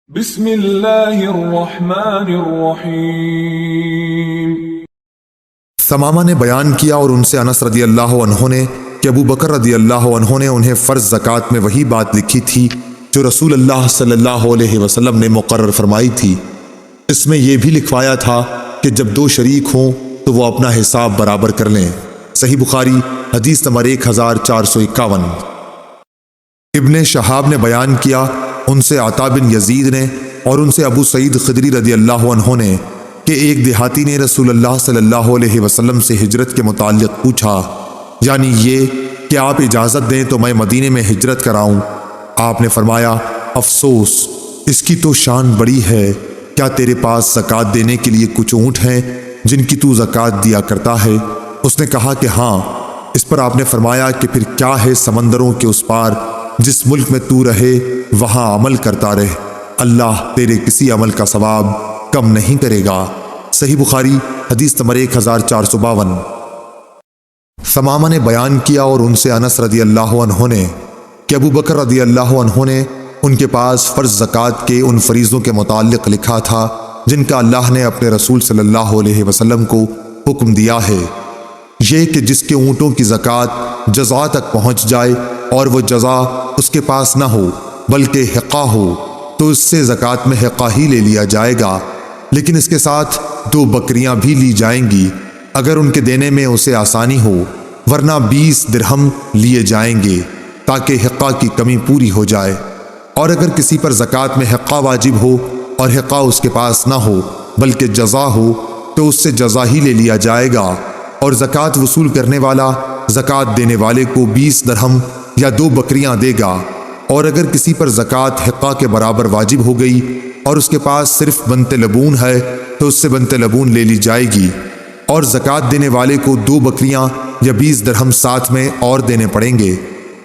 بسم اللہ الرحمن الرحیم۔ ثمامہ نے بیان کیا اور ان سے انس رضی اللہ عنہ نے کہ ابو بکر رضی اللہ عنہ نے انہیں فرض زکوٰۃ میں وہی بات لکھی تھی جو رسول اللہ صلی اللہ علیہ وسلم نے مقرر فرمائی تھی۔ اس میں یہ بھی لکھوایا تھا کہ جب دو شریک ہوں تو وہ اپنا حساب برابر کر لیں۔ صحیح بخاری حدیث نمبر 1451۔ ابن شہاب نے بیان کیا ان سے عطا بن یزید نے اور ان سے ابو سعید خدری رضی اللہ عنہ نے کہ ایک دیہاتی نے رسول اللہ صلی اللہ علیہ وسلم سے ہجرت کے متعلق پوچھا، یعنی یہ کہ آپ اجازت دیں تو میں مدینے میں ہجرت کراؤں۔ آپ نے فرمایا، افسوس، اس کی تو شان بڑی ہے۔ کیا تیرے پاس زکوٰۃ دینے کے لیے کچھ اونٹ ہیں جن کی تو زکوٰۃ دیا کرتا ہے؟ اس نے کہا کہ ہاں۔ اس پر آپ نے فرمایا کہ پھر کیا ہے سمندروں کے اس پار جس ملک میں تو رہے وہاں عمل کرتا رہ، اللہ تیرے کسی عمل کا ثواب کم نہیں کرے گا۔ صحیح بخاری حدیث نمبر 1452۔ ثمامہ نے بیان کیا اور ان سے انس رضی اللہ عنہ نے کہ ابو بکر رضی اللہ عنہ نے ان کے پاس فرض زکوٰۃ کے ان فریضوں کے متعلق لکھا تھا جن کا اللہ نے اپنے رسول صلی اللہ علیہ وسلم کو حکم دیا ہے، یہ کہ جس کے اونٹوں کی زکوٰۃ جزا تک پہنچ جائے اور وہ جزا اس کے پاس نہ ہو بلکہ حقہ ہو تو اس سے زکوٰۃ میں حقہ ہی لے لیا جائے گا، لیکن اس کے ساتھ 2 بکریاں بھی لی جائیں گی اگر ان کے دینے میں اسے آسانی ہو، ورنہ 20 درہم لیے جائیں گے تاکہ حقہ کی کمی پوری ہو جائے۔ اور اگر کسی پر زکوٰۃ میں حقہ واجب ہو اور حقہ اس کے پاس نہ ہو بلکہ جزا ہو تو اس سے جزا ہی لے لیا جائے گا، اور زکوٰۃ وصول کرنے والا زکوٰۃ دینے والے کو 20 درہم یا 2 بکریاں دے گا۔ اور اگر کسی پر زکوٰۃ حقہ کے برابر واجب ہو گئی اور اس کے پاس صرف بنت لبون ہے تو اس سے بنت لبون لے لی جائے گی، اور زکوٰۃ دینے والے کو 2 بکریاں یا 20 درہم ساتھ میں اور دینے پڑیں گے۔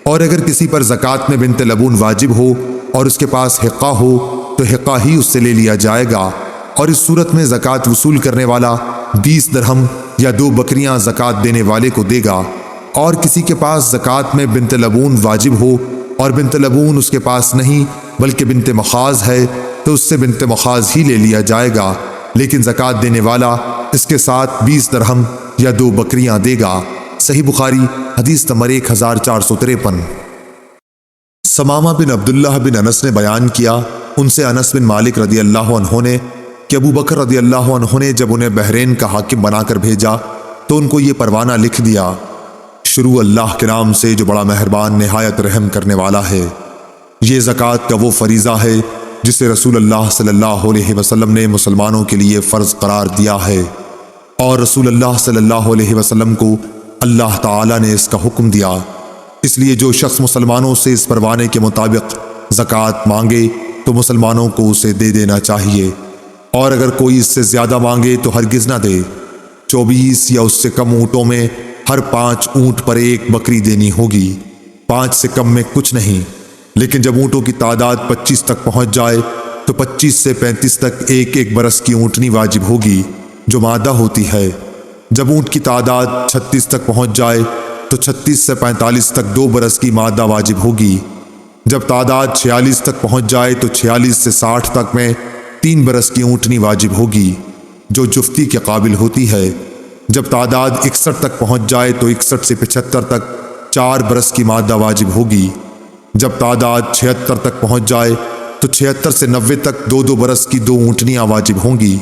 اور اگر کسی پر زکوٰۃ میں بنت لبون واجب ہو اور اس کے پاس حقہ ہو تو حقہ ہی اس سے لے لیا جائے گا، اور اس صورت میں زکوٰۃ وصول کرنے والا 20 درہم یا 2 بکریاں زکوٰۃ دینے والے کو دے گا۔ اور کسی کے پاس زکوٰۃ میں بنت لبون واجب ہو اور بنت لبون اس کے پاس نہیں بلکہ بنت مخاض ہے تو اس سے بنت مخاض ہی لے لیا جائے گا، لیکن زکوٰۃ دینے والا اس کے ساتھ 20 درہم یا 2 بکریاں دے گا۔ صحیح بخاری حدیث نمبر 1453۔ ثمامہ بن عبداللہ بن انس نے بیان کیا ان سے انس بن مالک رضی اللہ عنہ نے کہ ابو بکر رضی اللہ عنہ نے جب انہیں بحرین کا حاکم بنا کر بھیجا تو ان کو یہ پروانہ لکھ دیا، شروع اللہ کے نام سے جو بڑا مہربان نہایت رحم کرنے والا ہے۔ یہ زکوٰۃ کا وہ فریضہ ہے جسے رسول اللہ صلی اللہ علیہ وسلم نے مسلمانوں کے لیے فرض قرار دیا ہے، اور رسول اللہ صلی اللہ علیہ وسلم کو اللہ تعالی نے اس کا حکم دیا، اس لیے جو شخص مسلمانوں سے اس پروانے کے مطابق زکوٰۃ مانگے تو مسلمانوں کو اسے دے دینا چاہیے، اور اگر کوئی اس سے زیادہ مانگے تو ہرگز نہ دے۔ 24 یا اس سے کم اونٹوں میں ہر 5 اونٹ پر 1 بکری دینی ہوگی، 5 سے کم میں کچھ نہیں، لیکن جب اونٹوں کی تعداد 25 تک پہنچ جائے تو 25 سے 35 تک 1 برس کی اونٹنی واجب ہوگی جو مادہ ہوتی ہے۔ جب اونٹ کی تعداد 36 تک پہنچ جائے تو 36 سے 45 تک 2 برس کی مادہ واجب ہوگی۔ جب تعداد 46 تک پہنچ جائے تو 46 سے 60 تک میں 3 برس کی اونٹنی واجب ہوگی جو جفتی کے قابل ہوتی ہے۔ جب تعداد 61 تک پہنچ جائے تو 61 سے 75 تک 4 برس کی مادہ واجب ہوگی۔ جب تعداد 76 تک پہنچ جائے تو 76 سے 90 تک 2 برس کی 2 اونٹنیاں واجب ہوں گی۔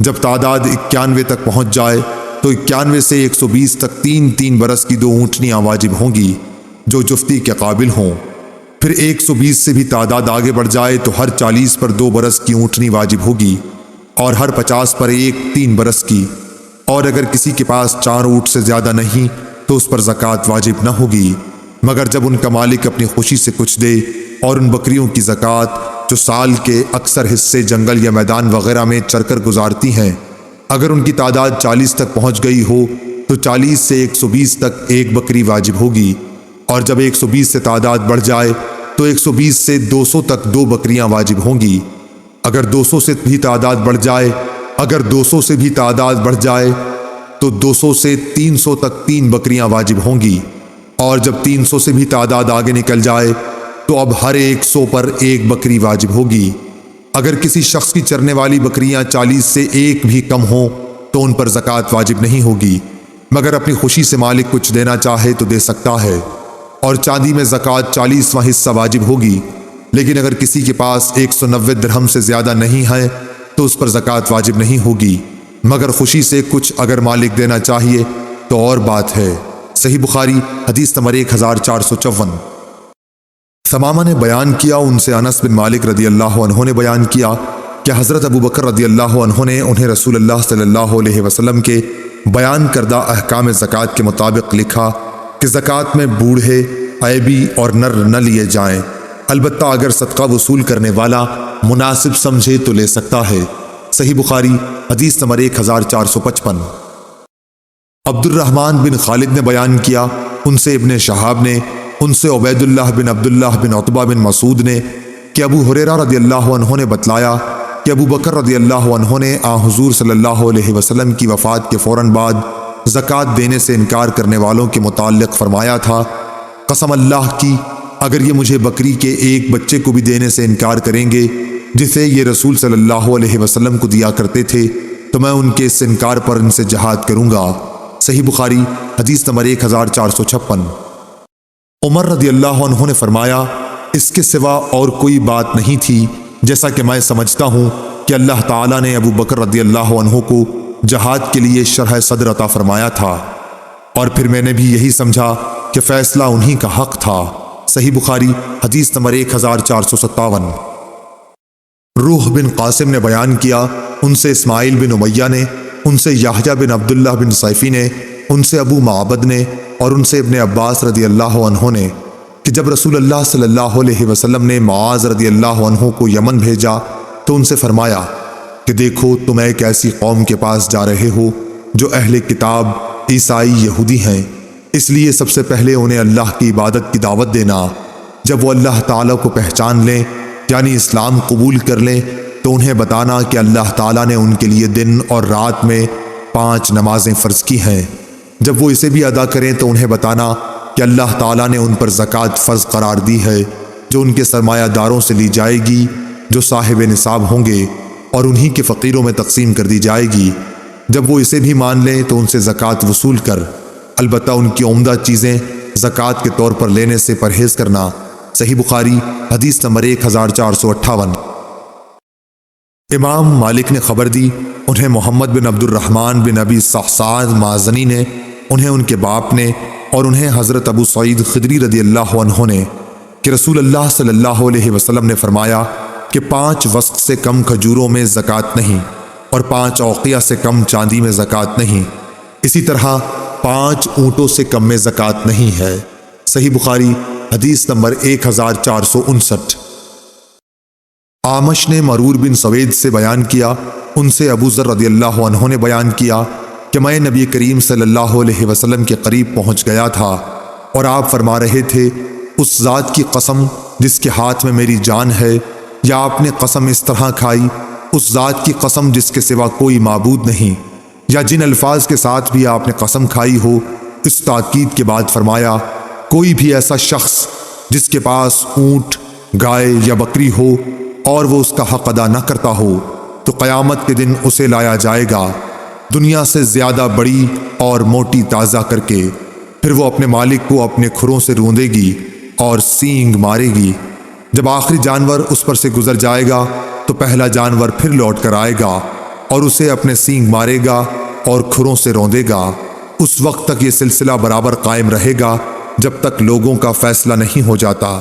جب تعداد 91 تک پہنچ جائے تو 91 سے 120 تک 3 برس کی 2 اونٹنیاں واجب ہوں گی جو جفتی کے قابل ہوں۔ پھر 120 سے بھی تعداد آگے بڑھ جائے تو ہر 40 پر 2 برس کی اونٹنی واجب ہوگی، اور ہر 50 پر 3 برس کی۔ اور اگر کسی کے پاس 4 اونٹ سے زیادہ نہیں تو اس پر زکوٰۃ واجب نہ ہوگی، مگر جب ان کا مالک اپنی خوشی سے کچھ دے، اور ان بکریوں کی زکوٰۃ جو سال کے اکثر حصے جنگل یا میدان وغیرہ میں چر کر گزارتی ہیں، اگر ان کی تعداد 40 تک پہنچ گئی ہو تو 40 سے 120 تک 1 بکری واجب ہوگی، اور جب 120 سے تعداد بڑھ جائے تو 120 سے 200 تک 2 بکریاں واجب ہوں گی۔ اگر 200 سے بھی تعداد بڑھ جائے تو 200 سے 300 تک 3 بکریاں واجب ہوں گی، اور جب 300 سے بھی تعداد آگے نکل جائے تو اب ہر 100 پر 1 بکری واجب ہوگی، اگر کسی شخص کی چرنے والی بکریاں 40 سے ایک بھی کم ہوں تو ان پر زکوٰۃ واجب نہیں ہوگی، مگر اپنی خوشی سے مالک کچھ دینا چاہے تو دے سکتا ہے، اور چاندی میں زکوٰۃ 40واں حصہ واجب ہوگی، لیکن اگر کسی کے پاس 190 درہم سے زیادہ نہیں ہے تو اس پر زکوٰۃ واجب نہیں ہوگی، مگر خوشی سے کچھ اگر مالک دینا چاہیے تو اور بات ہے۔ صحیح بخاری حدیث نمبر 1454۔ ثمامہ نے بیان کیا، ان سے انس بن مالک رضی اللہ عنہ نے بیان کیا کہ حضرت ابو بکر رضی اللہ عنہ نے انہیں رسول اللہ صلی اللہ علیہ وسلم کے بیان کردہ احکام زکوٰۃ کے مطابق لکھا کہ زکوٰۃ میں بوڑھے، عیبی اور نر نہ لیے جائیں، البتہ اگر صدقہ وصول کرنے والا مناسب سمجھے تو لے سکتا ہے۔ صحیح بخاری حدیث نمبر 1455۔ عبد الرحمن بن خالد نے بیان کیا، ان سے ابن شہاب نے، ان سے عبید اللہ بن عبداللہ بن عتبہ بن مسعود نے کہ ابو ہریرہ رضی اللہ عنہ نے بتلایا کہ ابو بکر رضی اللہ عنہ نے حضور صلی اللہ علیہ وسلم کی وفات کے فوراً بعد زکوٰۃ دینے سے انکار کرنے والوں کے متعلق فرمایا تھا، قسم اللہ کی اگر یہ مجھے بکری کے ایک بچے کو بھی دینے سے انکار کریں گے جسے یہ رسول صلی اللہ علیہ وسلم کو دیا کرتے تھے تو میں ان کے اس انکار پر ان سے جہاد کروں گا۔ صحیح بخاری حدیث نمبر 1456۔ عمر رضی اللہ عنہ نے فرمایا، اس کے سوا اور کوئی بات نہیں تھی، جیسا کہ میں سمجھتا ہوں کہ اللہ تعالیٰ نے ابو بکر رضی اللہ عنہ کو جہاد کے لیے شرح صدر عطا فرمایا تھا، اور پھر میں نے بھی یہی سمجھا کہ فیصلہ انہی کا حق تھا۔ صحیح بخاری حدیث نمبر 1457۔ روح بن قاسم نے بیان کیا، ان سے اسماعیل بن امیہ نے، ان سے یحییٰ بن عبداللہ بن صیفی نے، ان سے ابو معبد نے، اور ان سے ابن عباس رضی اللہ عنہ نے کہ جب رسول اللہ صلی اللہ علیہ وسلم نے معاذ رضی اللہ عنہ کو یمن بھیجا تو ان سے فرمایا کہ دیکھو تم ایک ایسی قوم کے پاس جا رہے ہو جو اہل کتاب عیسائی یہودی ہیں، اس لیے سب سے پہلے انہیں اللہ کی عبادت کی دعوت دینا، جب وہ اللہ تعالیٰ کو پہچان لیں یعنی اسلام قبول کر لیں تو انہیں بتانا کہ اللہ تعالیٰ نے ان کے لیے دن اور رات میں 5 نمازیں فرض کی ہیں، جب وہ اسے بھی ادا کریں تو انہیں بتانا کہ اللہ تعالیٰ نے ان پر زکوٰۃ فرض قرار دی ہے جو ان کے سرمایہ داروں سے لی جائے گی جو صاحب نصاب ہوں گے اور انہی کے فقیروں میں تقسیم کر دی جائے گی، جب وہ اسے بھی مان لیں تو ان سے زکوٰۃ وصول کر، البتہ ان کی عمدہ چیزیں زکوٰۃ کے طور پر لینے سے پرہیز کرنا۔ صحیح بخاری حدیث نمبر 1458۔ امام مالک نے خبر دی، انہیں محمد بن عبد الرحمن بن ابی صحصاد مازنی نے، انہیں ان کے باپ نے، اور انہیں حضرت ابو سعید خدری رضی اللہ عنہ نے کہ رسول اللہ صلی اللہ علیہ وسلم نے فرمایا کہ 5 وسق سے کم کھجوروں میں زکوٰۃ نہیں، اور 5 اوقیہ سے کم چاندی میں زکوٰۃ نہیں، اسی طرح 5 اونٹوں سے کم میں زکوٰۃ نہیں ہے۔ صحیح بخاری حدیث نمبر 1459۔ آمش نے مرور بن سوید سے بیان کیا، ان سے ابو ذر رضی اللہ عنہ نے بیان کیا کہ میں نبی کریم صلی اللہ علیہ وسلم کے قریب پہنچ گیا تھا اور آپ فرما رہے تھے، اس ذات کی قسم جس کے ہاتھ میں میری جان ہے، یا آپ نے قسم اس طرح کھائی، اس ذات کی قسم جس کے سوا کوئی معبود نہیں، یا جن الفاظ کے ساتھ بھی آپ نے قسم کھائی ہو۔ اس تاکید کے بعد فرمایا، کوئی بھی ایسا شخص جس کے پاس اونٹ، گائے یا بکری ہو اور وہ اس کا حق ادا نہ کرتا ہو تو قیامت کے دن اسے لایا جائے گا دنیا سے زیادہ بڑی اور موٹی تازہ کر کے، پھر وہ اپنے مالک کو اپنے کھروں سے روندے گی اور سینگ مارے گی، جب آخری جانور اس پر سے گزر جائے گا تو پہلا جانور پھر لوٹ کر آئے گا اور اسے اپنے سینگ مارے گا اور کھروں سے روندے گا، اس وقت تک یہ سلسلہ برابر قائم رہے گا جب تک لوگوں کا فیصلہ نہیں ہو جاتا۔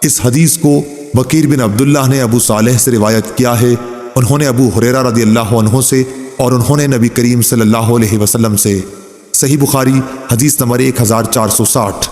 اس حدیث کو بکیر بن عبداللہ نے ابو صالح سے روایت کیا ہے، انہوں نے ابو ہریرہ رضی اللہ عنہ سے اور انہوں نے نبی کریم صلی اللہ علیہ وسلم سے۔ صحیح بخاری حدیث نمبر 1460۔